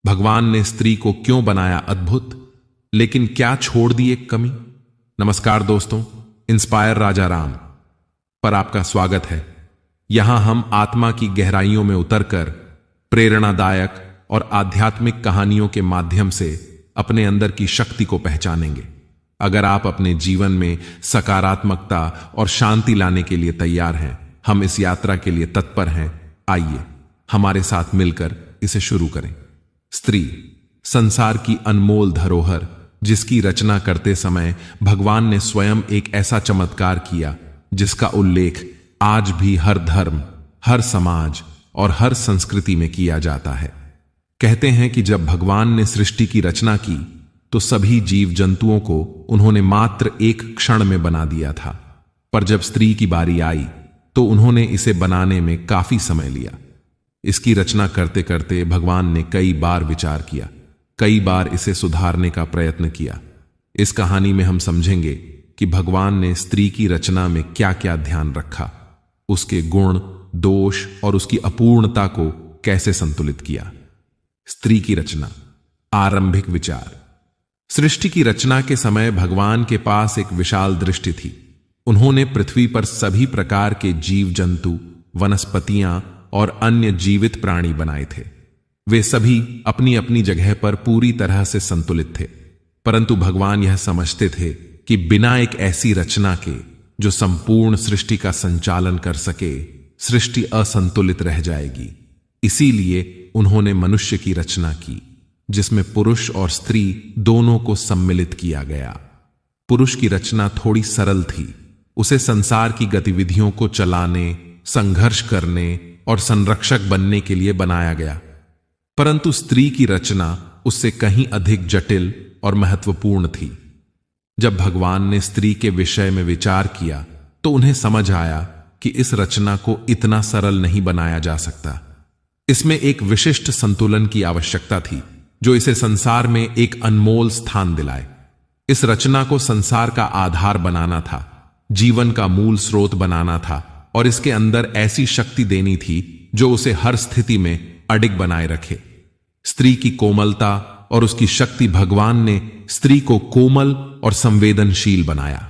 भगवान ने स्त्री को क्यों बनाया अद्भुत, लेकिन क्या छोड़ दी एक कमी। नमस्कार दोस्तों, इंस्पायर राजा राम पर आपका स्वागत है। यहां हम आत्मा की गहराइयों में उतरकर प्रेरणादायक और आध्यात्मिक कहानियों के माध्यम से अपने अंदर की शक्ति को पहचानेंगे। अगर आप अपने जीवन में सकारात्मकता और शांति लाने के लिए तैयार हैं, हम इस यात्रा के लिए तत्पर हैं। आइए हमारे साथ मिलकर इसे शुरू करें। स्त्री, संसार की अनमोल धरोहर, जिसकी रचना करते समय भगवान ने स्वयं एक ऐसा चमत्कार किया जिसका उल्लेख आज भी हर धर्म, हर समाज और हर संस्कृति में किया जाता है। कहते हैं कि जब भगवान ने सृष्टि की रचना की तो सभी जीव जंतुओं को उन्होंने मात्र एक क्षण में बना दिया था, पर जब स्त्री की बारी आई तो उन्होंने इसे बनाने में काफी समय लिया। इसकी रचना करते करते भगवान ने कई बार विचार किया, कई बार इसे सुधारने का प्रयत्न किया। इस कहानी में हम समझेंगे कि भगवान ने स्त्री की रचना में क्या क्या ध्यान रखा, उसके गुण, दोष और उसकी अपूर्णता को कैसे संतुलित किया। स्त्री की रचना, आरंभिक विचार। सृष्टि की रचना के समय भगवान के पास एक विशाल दृष्टि थी। उन्होंने पृथ्वी पर सभी प्रकार के जीव जंतु, वनस्पतियां और अन्य जीवित प्राणी बनाए थे। वे सभी अपनी अपनी जगह पर पूरी तरह से संतुलित थे, परंतु भगवान यह समझते थे कि बिना एक ऐसी रचना के जो संपूर्ण सृष्टि का संचालन कर सके, सृष्टि असंतुलित रह जाएगी। इसीलिए उन्होंने मनुष्य की रचना की, जिसमें पुरुष और स्त्री दोनों को सम्मिलित किया गया। पुरुष की रचना थोड़ी सरल थी। उसे संसार की गतिविधियों को चलाने, संघर्ष करने और संरक्षक बनने के लिए बनाया गया, परंतु स्त्री की रचना उससे कहीं अधिक जटिल और महत्वपूर्ण थी। जब भगवान ने स्त्री के विषय में विचार किया तो उन्हें समझ आया कि इस रचना को इतना सरल नहीं बनाया जा सकता। इसमें एक विशिष्ट संतुलन की आवश्यकता थी जो इसे संसार में एक अनमोल स्थान दिलाए। इस रचना को संसार का आधार बनाना था, जीवन का मूल स्रोत बनाना था और इसके अंदर ऐसी शक्ति देनी थी जो उसे हर स्थिति में अडिग बनाए रखे। स्त्री की कोमलता और उसकी शक्ति, भगवान ने स्त्री को कोमल और संवेदनशील बनाया।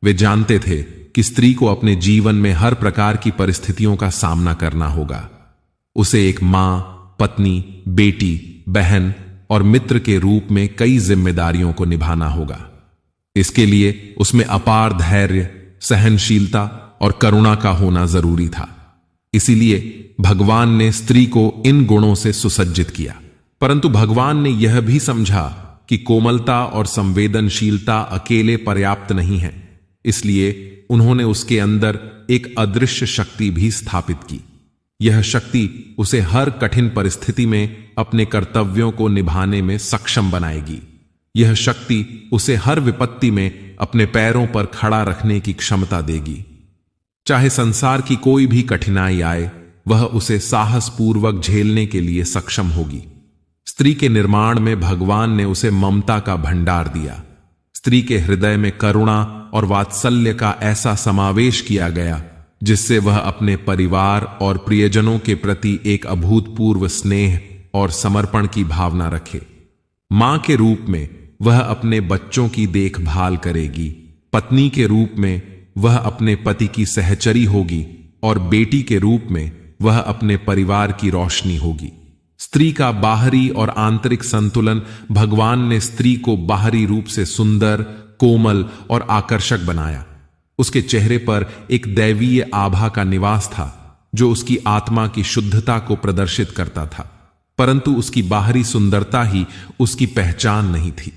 वे जानते थे कि स्त्री को अपने जीवन में हर प्रकार की परिस्थितियों का सामना करना होगा। उसे एक मां, पत्नी, बेटी, बहन और मित्र के रूप में कई जिम्मेदारियों को निभाना होगा। इसके लिए उसमें अपार धैर्य, सहनशीलता और करुणा का होना जरूरी था। इसीलिए भगवान ने स्त्री को इन गुणों से सुसज्जित किया, परंतु भगवान ने यह भी समझा कि कोमलता और संवेदनशीलता अकेले पर्याप्त नहीं है। इसलिए उन्होंने उसके अंदर एक अदृश्य शक्ति भी स्थापित की। यह शक्ति उसे हर कठिन परिस्थिति में अपने कर्तव्यों को निभाने में सक्षम बनाएगी। यह शक्ति उसे हर विपत्ति में अपने पैरों पर खड़ा रखने की क्षमता देगी। चाहे संसार की कोई भी कठिनाई आए, वह उसे साहसपूर्वक झेलने के लिए सक्षम होगी। स्त्री के निर्माण में भगवान ने उसे ममता का भंडार दिया। स्त्री के हृदय में करुणा और वात्सल्य का ऐसा समावेश किया गया जिससे वह अपने परिवार और प्रियजनों के प्रति एक अभूतपूर्व स्नेह और समर्पण की भावना रखे। मां के रूप में वह अपने बच्चों की देखभाल करेगी, पत्नी के रूप में वह अपने पति की सहचरी होगी और बेटी के रूप में वह अपने परिवार की रोशनी होगी। स्त्री का बाहरी और आंतरिक संतुलन, भगवान ने स्त्री को बाहरी रूप से सुंदर, कोमल और आकर्षक बनाया। उसके चेहरे पर एक दैवीय आभा का निवास था जो उसकी आत्मा की शुद्धता को प्रदर्शित करता था, परंतु उसकी बाहरी सुंदरता ही उसकी पहचान नहीं थी।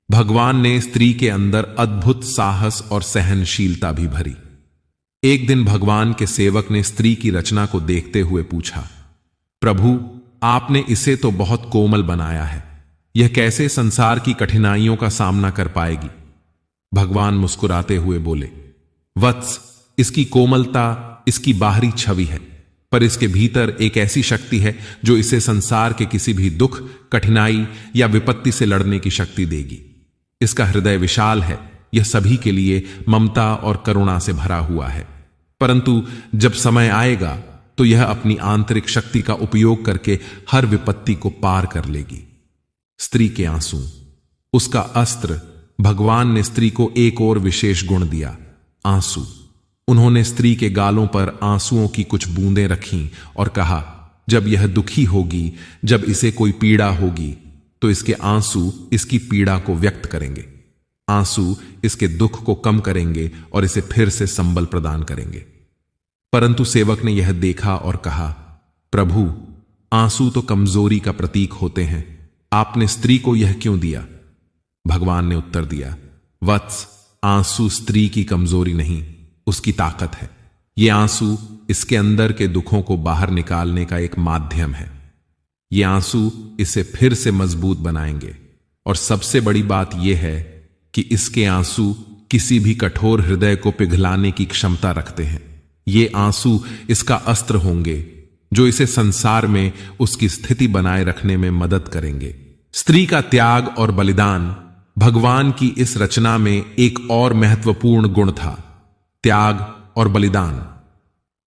भगवान ने स्त्री के अंदर अद्भुत साहस और सहनशीलता भी भरी। एक दिन भगवान के सेवक ने स्त्री की रचना को देखते हुए पूछा, प्रभु, आपने इसे तो बहुत कोमल बनाया है, यह कैसे संसार की कठिनाइयों का सामना कर पाएगी? भगवान मुस्कुराते हुए बोले, वत्स, इसकी कोमलता इसकी बाहरी छवि है, पर इसके भीतर एक ऐसी शक्ति है जो इसे संसार के किसी भी दुख, कठिनाई या विपत्ति से लड़ने की शक्ति देगी। इसका हृदय विशाल है, यह सभी के लिए ममता और करुणा से भरा हुआ है, परंतु जब समय आएगा तो यह अपनी आंतरिक शक्ति का उपयोग करके हर विपत्ति को पार कर लेगी। स्त्री के आंसू। उसका अस्त्र। भगवान ने स्त्री को एक और विशेष गुण दिया, आंसू। उन्होंने स्त्री के गालों पर आंसुओं की कुछ बूंदें रखीं और कहा, जब यह दुखी होगी, जब इसे कोई पीड़ा होगी, तो इसके आंसू इसकी पीड़ा को व्यक्त करेंगे। आंसू इसके दुख को कम करेंगे और इसे फिर से संबल प्रदान करेंगे। परंतु सेवक ने यह देखा और कहा, प्रभु, आंसू तो कमजोरी का प्रतीक होते हैं, आपने स्त्री को यह क्यों दिया? भगवान ने उत्तर दिया, वत्स, आंसू स्त्री की कमजोरी नहीं, उसकी ताकत है। ये आंसू इसके अंदर के दुखों को बाहर निकालने का एक माध्यम है। ये आंसू इसे फिर से मजबूत बनाएंगे। और सबसे बड़ी बात यह है कि इसके आंसू किसी भी कठोर हृदय को पिघलाने की क्षमता रखते हैं। ये आंसू इसका अस्त्र होंगे जो इसे संसार में उसकी स्थिति बनाए रखने में मदद करेंगे। स्त्री का त्याग और बलिदान। भगवान की इस रचना में एक और महत्वपूर्ण गुण था, त्याग और बलिदान।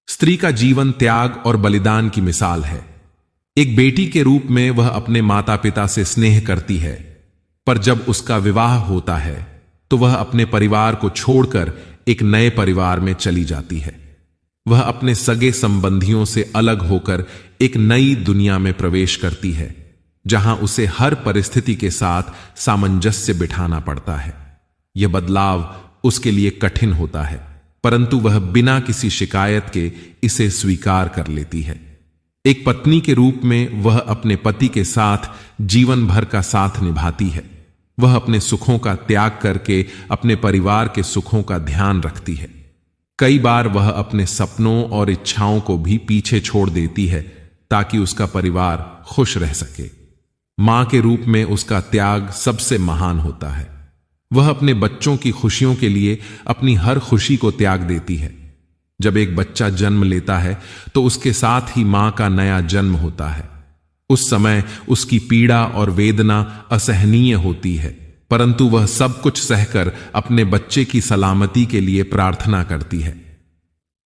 स्त्री का जीवन त्याग और बलिदान की मिसाल है। एक बेटी के रूप में वह अपने माता पिता से स्नेह करती है, पर जब उसका विवाह होता है तो वह अपने परिवार को छोड़कर एक नए परिवार में चली जाती है। वह अपने सगे संबंधियों से अलग होकर एक नई दुनिया में प्रवेश करती है, जहां उसे हर परिस्थिति के साथ सामंजस्य बिठाना पड़ता है। यह बदलाव उसके लिए कठिन होता है, परंतु वह बिना किसी शिकायत के इसे स्वीकार कर लेती है। एक पत्नी के रूप में वह अपने पति के साथ जीवन भर का साथ निभाती है। वह अपने सुखों का त्याग करके अपने परिवार के सुखों का ध्यान रखती है। कई बार वह अपने सपनों और इच्छाओं को भी पीछे छोड़ देती है ताकि उसका परिवार खुश रह सके। मां के रूप में उसका त्याग सबसे महान होता है। वह अपने बच्चों की खुशियों के लिए अपनी हर खुशी को त्याग देती है। जब एक बच्चा जन्म लेता है तो उसके साथ ही मां का नया जन्म होता है। उस समय उसकी पीड़ा और वेदना असहनीय होती है, परंतु वह सब कुछ सहकर अपने बच्चे की सलामती के लिए प्रार्थना करती है।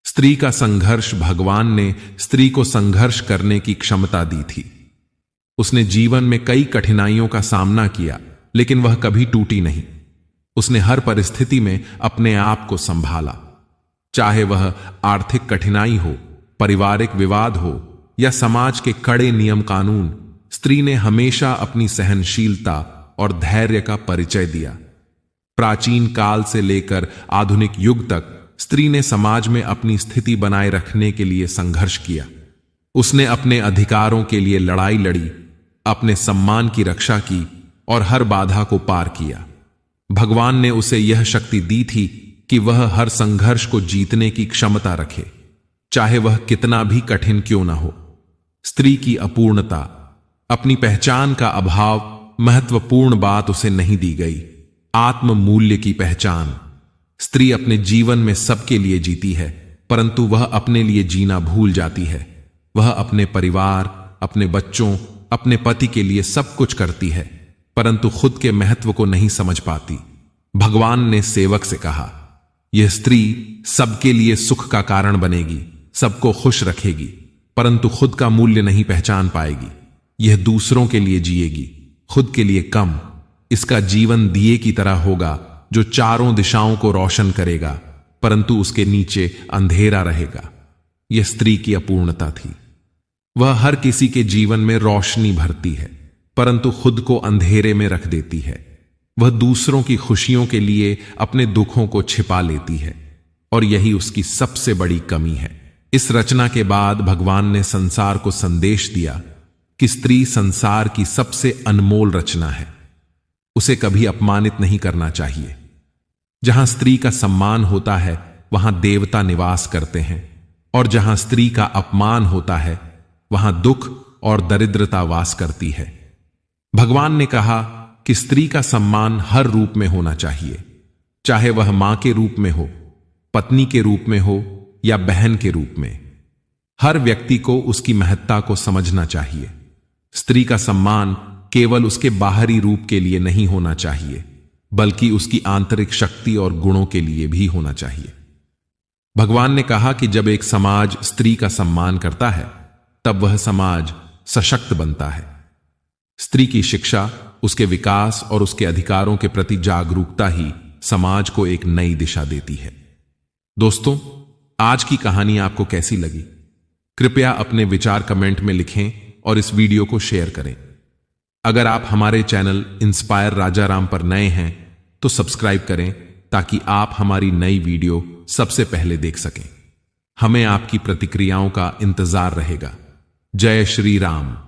स्त्री का संघर्ष। भगवान ने स्त्री को संघर्ष करने की क्षमता दी थी। उसने जीवन में कई कठिनाइयों का सामना किया, लेकिन वह कभी टूटी नहीं। उसने हर परिस्थिति में अपने आप को संभाला। चाहे वह आर्थिक कठिनाई हो, पारिवारिक विवाद हो या समाज के कड़े नियम कानून, स्त्री ने हमेशा अपनी सहनशीलता और धैर्य का परिचय दिया। प्राचीन काल से लेकर आधुनिक युग तक स्त्री ने समाज में अपनी स्थिति बनाए रखने के लिए संघर्ष किया। उसने अपने अधिकारों के लिए लड़ाई लड़ी, अपने सम्मान की रक्षा की और हर बाधा को पार किया। भगवान ने उसे यह शक्ति दी थी कि वह हर संघर्ष को जीतने की क्षमता रखे, चाहे वह कितना भी कठिन क्यों ना हो। स्त्री की अपूर्णता, अपनी पहचान का अभाव महत्वपूर्ण बात उसे नहीं दी गई। आत्म मूल्य की पहचान। स्त्री अपने जीवन में सबके लिए जीती है, परंतु वह अपने लिए जीना भूल जाती है। वह अपने परिवार, अपने बच्चों, अपने पति के लिए सब कुछ करती है, परंतु खुद के महत्व को नहीं समझ पाती। भगवान ने सेवक से कहा, यह स्त्री सबके लिए सुख का कारण बनेगी, सबको खुश रखेगी, परंतु खुद का मूल्य नहीं पहचान पाएगी। यह दूसरों के लिए जिएगी, खुद के लिए कम। इसका जीवन दिए की तरह होगा जो चारों दिशाओं को रोशन करेगा, परंतु उसके नीचे अंधेरा रहेगा। यह स्त्री की अपूर्णता थी। वह हर किसी के जीवन में रोशनी भरती है, परंतु खुद को अंधेरे में रख देती है। वह दूसरों की खुशियों के लिए अपने दुखों को छिपा लेती है, और यही उसकी सबसे बड़ी कमी है। इस रचना के बाद भगवान ने संसार को संदेश दिया कि स्त्री संसार की सबसे अनमोल रचना है। उसे कभी अपमानित नहीं करना चाहिए। जहां स्त्री का सम्मान होता है वहां देवता निवास करते हैं, और जहां स्त्री का अपमान होता है वहां दुख और दरिद्रता वास करती है। भगवान ने कहा कि स्त्री का सम्मान हर रूप में होना चाहिए, चाहे वह मां के रूप में हो, पत्नी के रूप में हो या बहन के रूप में। हर व्यक्ति को उसकी महत्ता को समझना चाहिए। स्त्री का सम्मान केवल उसके बाहरी रूप के लिए नहीं होना चाहिए, बल्कि उसकी आंतरिक शक्ति और गुणों के लिए भी होना चाहिए। भगवान ने कहा कि जब एक समाज स्त्री का सम्मान करता है तब वह समाज सशक्त बनता है। स्त्री की शिक्षा, उसके विकास और उसके अधिकारों के प्रति जागरूकता ही समाज को एक नई दिशा देती है। दोस्तों, आज की कहानी आपको कैसी लगी? कृपया अपने विचार कमेंट में लिखें और इस वीडियो को शेयर करें। अगर आप हमारे चैनल इंस्पायर राजाराम पर नए हैं तो सब्सक्राइब करें ताकि आप हमारी नई वीडियो सबसे पहले देख सकें। हमें आपकी प्रतिक्रियाओं का इंतजार रहेगा। जय श्री राम।